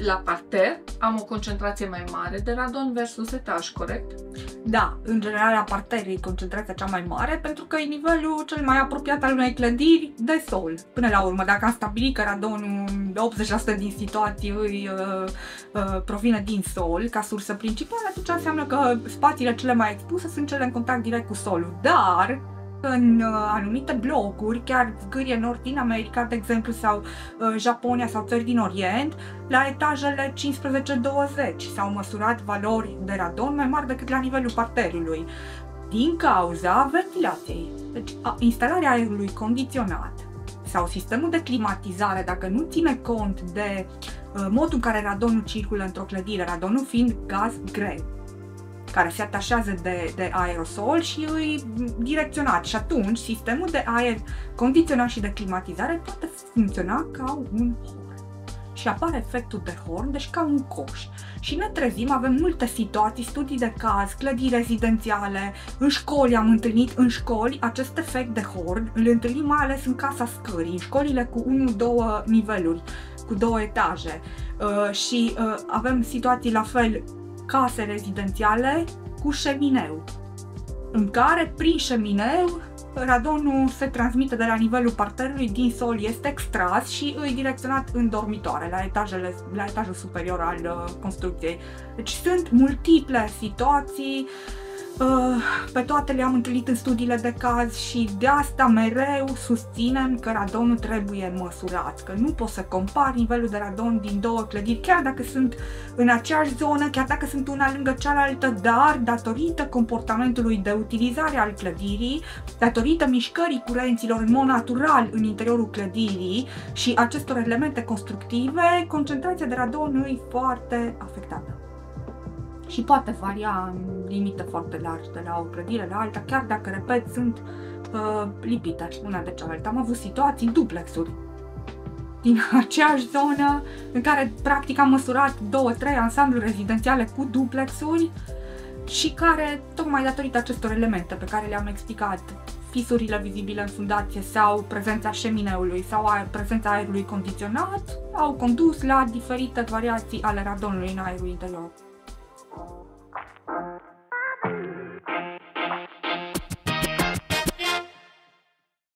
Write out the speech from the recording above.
La parter am o concentrație mai mare de radon versus etaj, corect? Da, în general la parter e concentrația cea mai mare pentru că e nivelul cel mai apropiat al unei clădiri de sol. Până la urmă, dacă am stabilit că radonul 80% din situații provine din sol ca sursă principală, atunci înseamnă că spațiile cele mai expuse sunt cele în contact direct cu solul. Dar în anumite blocuri, chiar zgârie nord din America, de exemplu, sau Japonia sau țări din Orient, la etajele 15-20 s-au măsurat valori de radon mai mari decât la nivelul parterului, din cauza ventilației. Deci, instalarea aerului condiționat sau sistemul de climatizare, dacă nu ține cont de modul în care radonul circulă într-o clădire, radonul fiind gaz greu, care se atașează de aerosol și îi direcționat. Și atunci, sistemul de aer condiționat și de climatizare poate funcționa ca un horn. Și apare efectul de horn, deci ca un coș. Și ne trezim, avem multe situații, studii de caz, clădiri rezidențiale, în școli am întâlnit, în școli, acest efect de horn îl întâlnim mai ales în casa scării, în școlile cu 1-2 niveluri, cu 2 etaje. Și avem situații la fel, case rezidențiale cu șemineu, în care prin șemineu radonul se transmite de la nivelul parterului din sol, este extras și îi direcționat în dormitoare, la etajul superior al construcției. Deci sunt multiple situații, pe toate le-am întâlnit în studiile de caz și de asta mereu susținem că radonul trebuie măsurat, că nu poți să compari nivelul de radon din 2 clădiri, chiar dacă sunt în aceeași zonă, chiar dacă sunt una lângă cealaltă, dar datorită comportamentului de utilizare al clădirii, datorită mișcării curenților în mod natural în interiorul clădirii și acestor elemente constructive, concentrația de radon e foarte afectată. Și poate varia în limite foarte largi de la o clădire la alta, chiar dacă, repet, sunt lipite una de cealaltă. Am avut situații, duplexuri din aceeași zonă, în care practic am măsurat 2-3 ansambluri rezidențiale cu duplexuri și care, tocmai datorită acestor elemente pe care le-am explicat, fisurile vizibile în fundație sau prezența șemineului sau prezența aerului condiționat, au condus la diferite variații ale radonului în aerul interior.